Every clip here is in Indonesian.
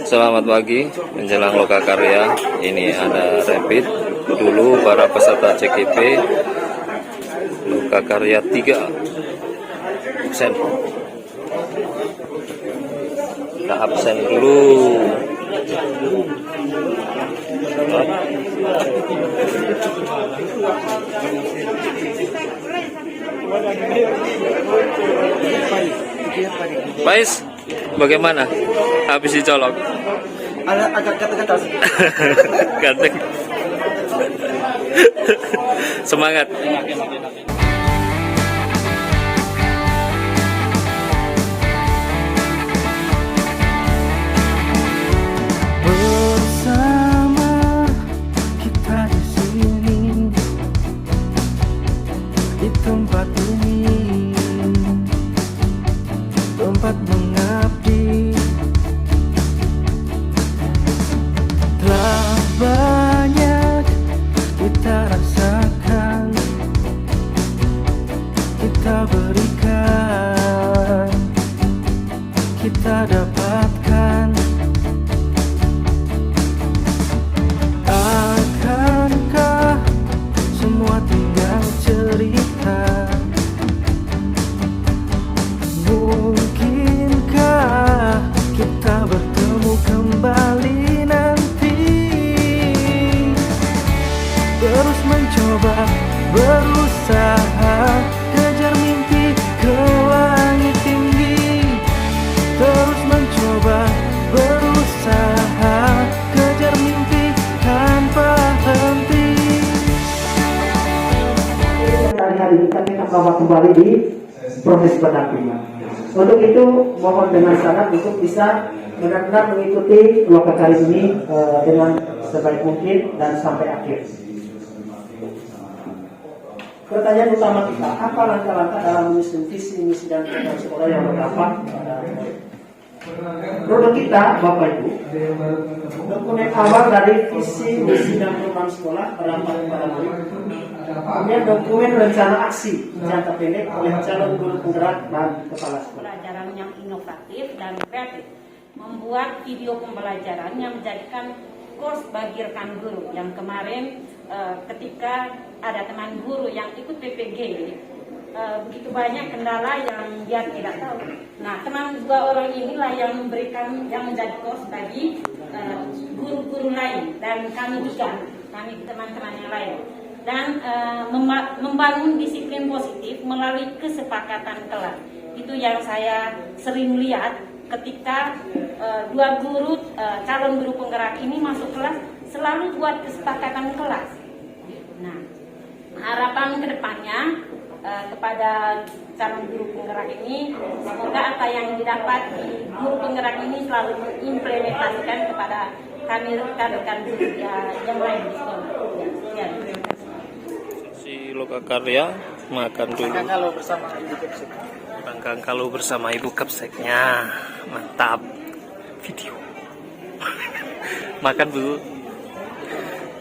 Selamat pagi menjelang Lokakarya. Ini ada rapid dulu para peserta CKP Lokakarya 3 absen. Kita absen dulu. Pais, bagaimana? Habis dicolok? Agak gatal-gatal sih. Ganteng. Semangat. Bersama kita di sini, di tempat ini, tempat mengabdi. Telah banyak kita rasakan, kita berikan, kita dapatkan. Akankah semua tinggal cerita? Mungkinkah kita bertemu kembali nanti? Terus mencoba, berusaha, kejar mimpi ke langit tinggi. Terus mencoba, berusaha, kejar mimpi tanpa henti. Hari-hari ini kami akan bawa kembali di proses pendampingan. Untuk itu mohon dengan syarat untuk bisa benar-benar mengikuti Lokakarya ini dengan sebaik mungkin dan sampai akhir. Pertanyaan utama kita, apa langkah-langkah dalam menyusun visi, misi dan program sekolah yang berdampak? Produk kita, Bapak Ibu, dokumen awal dari visi, misi dan program sekolah berdampak kepada murid. Kemudian dokumen rencana aksi jangka pendek oleh calon guru penggerak dan kepala sekolah. Pembelajaran yang inovatif dan kreatif, membuat video pembelajaran yang menjadikan course bagi rekan guru. Yang kemarin ketika ada teman guru yang ikut PPG, begitu banyak kendala yang dia tidak tahu. Nah, teman dua orang inilah yang memberikan, yang menjadi course bagi guru-guru lain dan kami juga, kami teman-teman yang lain. Dan membangun disiplin positif melalui kesepakatan kelas. Itu yang saya sering lihat ketika dua guru, calon guru penggerak ini masuk kelas, selalu buat kesepakatan kelas. Nah, harapan kedepannya kepada calon guru penggerak ini, semoga apa yang didapat di guru penggerak ini selalu mengimplementasikan kepada kami rekan-rekan guru yang lain di sekolah. Ya, terima kasih. Si Lokakarya makan dulu. Kalau bersama Ibu Kepsek. Rangkang kalau bersama Ibu Kepseknya. Mantap. Video. Makan dulu,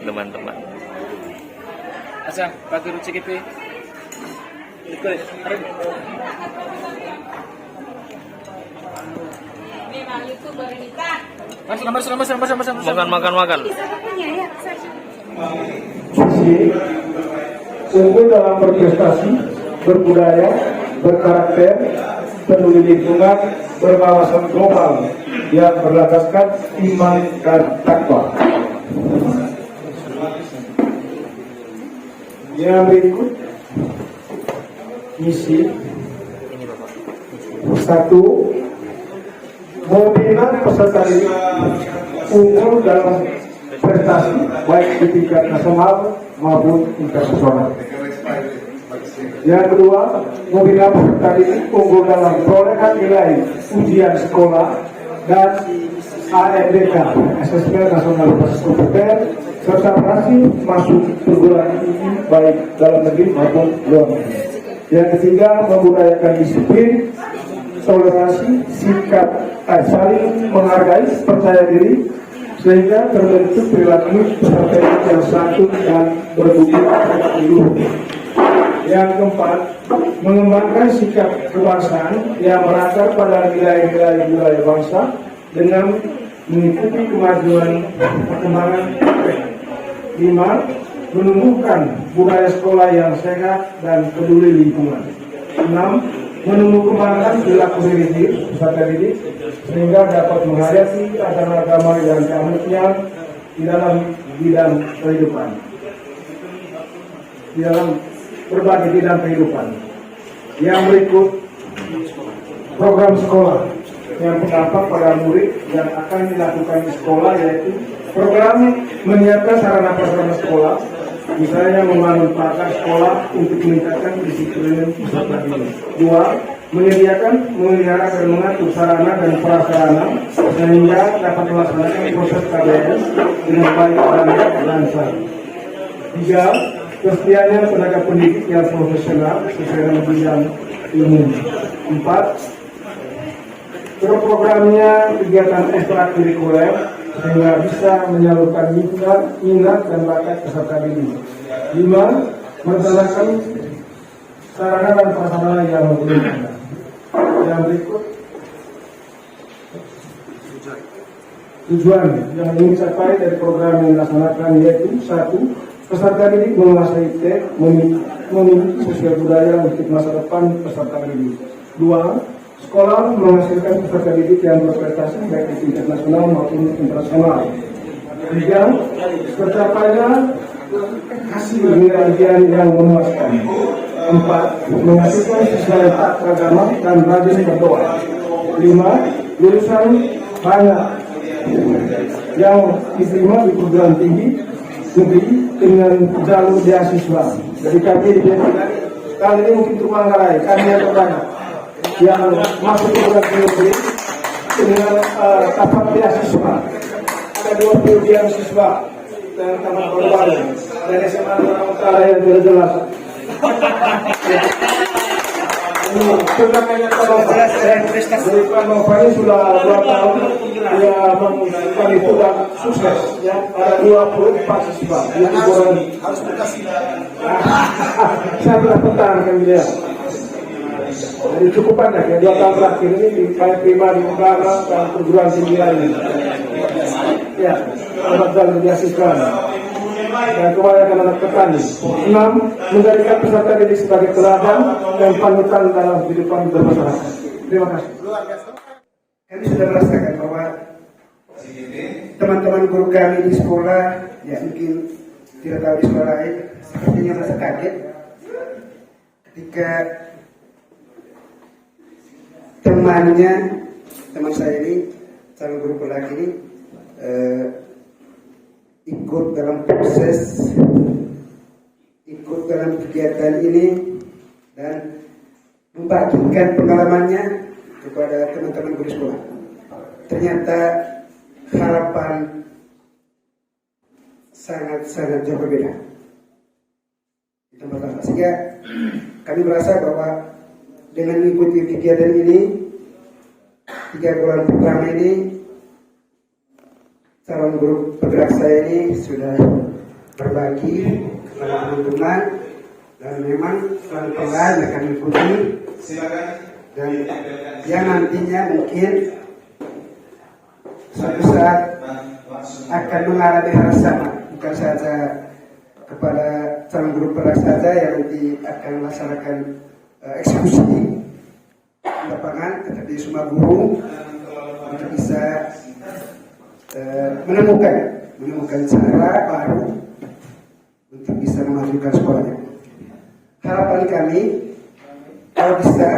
teman-teman. Asa, Pak Guru CKP. Memang itu berita. Makan. Visi unggul dalam berprestasi, berbudaya, berkarakter, peduli lingkungan, berwawasan global yang berlandaskan iman dan takwa. Yang berikut misi 1. Membina peserta didik unggul dalam prestasi baik di tingkat nasional maupun internasional. Yang kedua, membina peserta didik unggul dalam perolehan nilai ujian sekolah dan ANDK Asesmen Nasional Berbasis Komputer serta berhasil masuk perguruan tinggi baik dalam negeri maupun luar negeri. Yang ketiga, membudayakan disiplin, toleransi, sikap saling menghargai, percaya diri, sehingga terbentuk perilaku peserta didik yang santun dan berbudi luhur. Yang keempat, mengembangkan sikap kebangsaan yang berakar pada nilai-nilai budaya bangsa, dengan mengikuti kemajuan perkembangan teknologi. 5. Menumbuhkan budaya sekolah yang sehat dan peduli lingkungan. 6. Menumbuh kembangkan perilaku peserta didik sehingga dapat menghadapi agama yang camuknya di dalam bidang kehidupan, di dalam berbagai bidang kehidupan. Yang berikut program sekolah yang berdampak pada murid yang akan dilakukan di sekolah, yaitu program menyiapkan sarana prasarana sekolah, misalnya membangun perangkat sekolah untuk meningkatkan disiplin peserta didik. 2. Menyediakan, memelihara dan mengatur sarana dan prasarana sehingga dapat melaksanakan proses KBS dengan baik dan sah. 3. Kesediaannya tenaga pendidik yang profesional sesuai dengan bidang ilmu. 4. Programnya kegiatan ekstrakurikuler sehingga bisa menyalurkan minat dan bakat peserta didik. 5. Melaksanakan sarana dan prasarana yang berguna. Yang berikut tujuan yang ingin dicapai dari program yang dilaksanakan, yaitu 1. Peserta didik menguasai teks, memiliki sosial budaya untuk masa depan peserta didik. 2. Sekolah menghasilkan peserta didik yang berprestasi baik di tingkat nasional maupun internasional. 3. Tercapainya hasil pengajian yang memuaskan. 4. Menghasilkan siswa yang taat beragama dan rajin berdoa. 5. Lulusan banyak yang diterima di perguruan tinggi negeri dengan jalur beasiswa. Jadi kami kali ini mungkin untuk Manggarai, kami yang terbanyak yang masuk ke perguruan tinggi negeri dengan tahap beasiswa. Ada 20 beasiswa dan taman baru dan SMA Utara yang tidak jelas. Turnamen dari Pak Nova ini sudah 2 tahun dia mengusulkan itu dan sukses ya, ada 24 siswa yang harus dikasih. Saya telah pertahankan dia. Jadi cukup banyak ya 2 tahun terakhir ini di prima di Unggara dan perguruan tinggi lain. Ya, alat dan beasiswa. Dan kebanyakan anak petani. 6. Menjadikan peserta didik sebagai teladan dan panutan dalam kehidupan bermasyarakat. Terima kasih. Kami sudah merasakan bahwa teman-teman guru kami di sekolah, ya mungkin tidak tahu di sekolah lain, sepertinya merasa kaget ketika teman saya ini, calon guru laki ini ikut dalam proses, ikut dalam kegiatan ini dan membagikan pengalamannya kepada teman-teman guru sekolah. Ternyata harapan sangat jauh berbeda. Itu pertama. Sehingga kami merasa bahwa dengan mengikuti kegiatan ini 3 bulan pertama ini, calon guru penggerak saya ini sudah berbagi kepada teman-teman dan memang pelan-pelan akan mengikuti dan yang nantinya mungkin suatu saat akan mengalami hal sama, bukan saja kepada calon guru penggerak saja yang nanti akan melaksanakan eksekusi di lapangan, tetapi semua guru untuk bisa menemukan cara baru untuk bisa memajukan sekolahnya. Harapan kami kalau bisa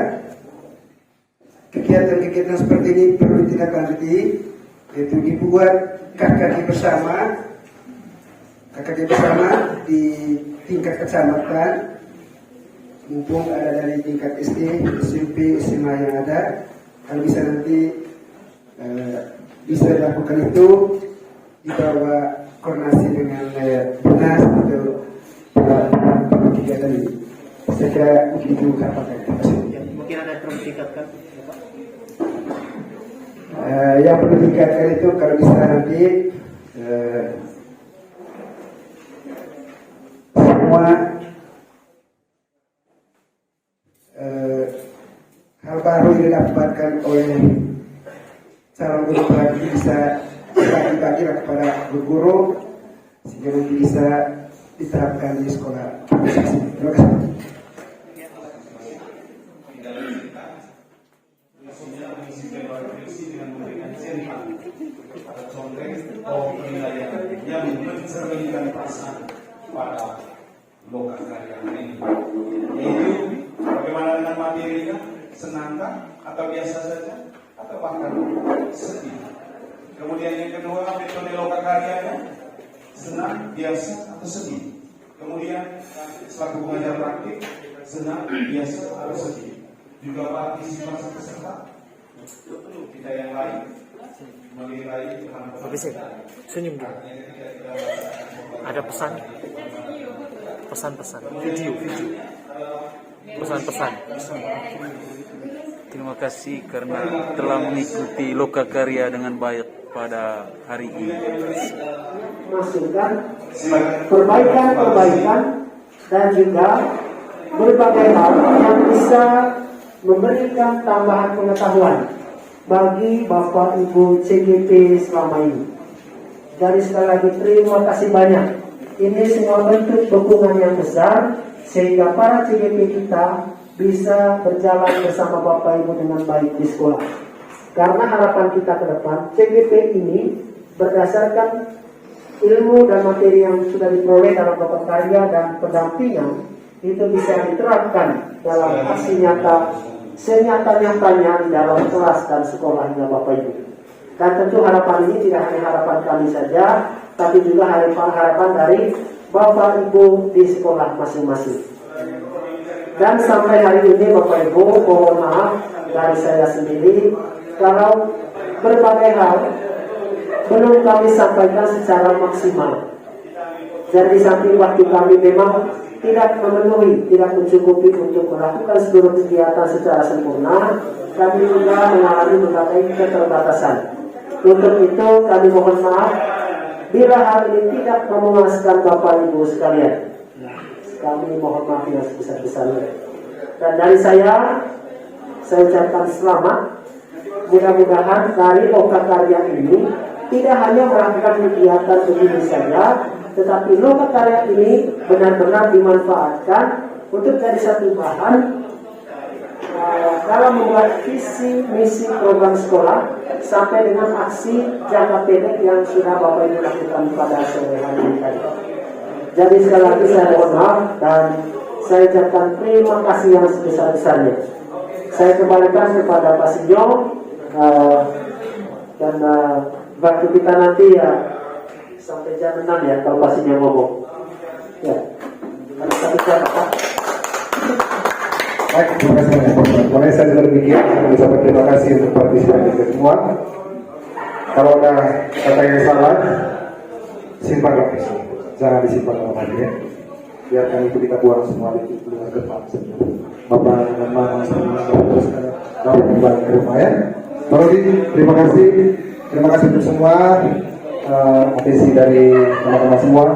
kegiatan-kegiatan seperti ini perlu ditindaklanjuti, yaitu dibuat KKG bersama di tingkat kecamatan, mumpung ada dari tingkat SD, SMP, SMA yang ada. Kalau bisa nanti bisa dilakukan itu di bawah koordinasi dengan dinas atau kegiatan ini. Saya kira mungkin itu harapan. Mungkin ada yang perlu ditingkatkan, Bapak? Yang perlu ditingkatkan itu kalau bisa nanti semua hal baru yang didapatkan oleh calon guru lagi bisa bagi-bagi kepada guru sehingga nanti bisa diterapkan di sekolah. Terima kasih. Yang mencerminkan perasaan pada loka karya ini, yaitu bagaimana dengan materinya, senangkah atau biasa saja atau bahkan sedih. Kemudian yang kedua, metode loka karyanya senang, biasa atau sedih. Kemudian selaku pengajar praktik, senang, biasa atau sedih. Juga partisipasi peserta, kita yang lain menilai Senyum dulu. Ada pesan, video, pesan. Terima kasih karena telah mengikuti loka karya dengan baik pada hari ini. Masukan, perbaikan dan juga berbagai hal yang bisa memberikan tambahan pengetahuan bagi Bapak Ibu CGP selama ini. Dari sekali lagi terima kasih banyak. Ini semua bentuk dukungan yang besar sehingga para CGP kita bisa berjalan bersama Bapak Ibu dengan baik di sekolah. Karena harapan kita ke depan, CGP ini berdasarkan ilmu dan materi yang sudah diperoleh dalam loka karya dan pendampingan itu bisa diterapkan dalam aksi nyata senyata-nyatanya di dalam kelas dan sekolahnya Bapak Ibu. Dan tentu harapan ini tidak hanya harapan kami saja, tapi juga harapan dari Bapak Ibu di sekolah masing-masing. Dan sampai hari ini Bapak Ibu, mohon maaf dari saya sendiri kalau berbagai hal belum kami sampaikan secara maksimal. Jadi samping waktu kami memang tidak memenuhi, tidak mencukupi untuk melakukan seluruh kegiatan secara sempurna, kami juga mengalami berbagai keterbatasan. Untuk itu kami mohon maaf bila hal ini tidak memuaskan Bapak Ibu sekalian. Kami mohon maaf yang sebesar-besarnya. Dan dari saya ucapkan selamat. Mudah-mudahan dari loka karya ini tidak hanya melakukan kegiatan begini saja, tetapi loka karya ini benar-benar dimanfaatkan untuk jadi satu bahan dalam membuat visi misi program sekolah sampai dengan aksi jangka pendek yang sudah Bapak Ibu lakukan pada sore hari ini tadi. Jadi sekali lagi saya mohon maaf dan saya ucapkan terima kasih yang sebesar-besarnya. Saya kembalikan kepada Pak Sinyo dan waktu kita nanti ya sampai jam 6 ya kalau Pak Sinyo ngomong. Ya, ada satu catatan. Baik, terima kasih banyak Pak. Mulai saya juga demikian, saya mengucapkan terima kasih untuk partisipasi kita semua. Kalau ada kata yang salah, simpanlah di sini. Jangan disimpan dalam hati ya. Biarkan itu kita buang semua di luar depan. Bapak dan Mama semua teruskan dapat kembali ke rumah ya. Parodi, terima kasih untuk semua atensi dari teman-teman semua.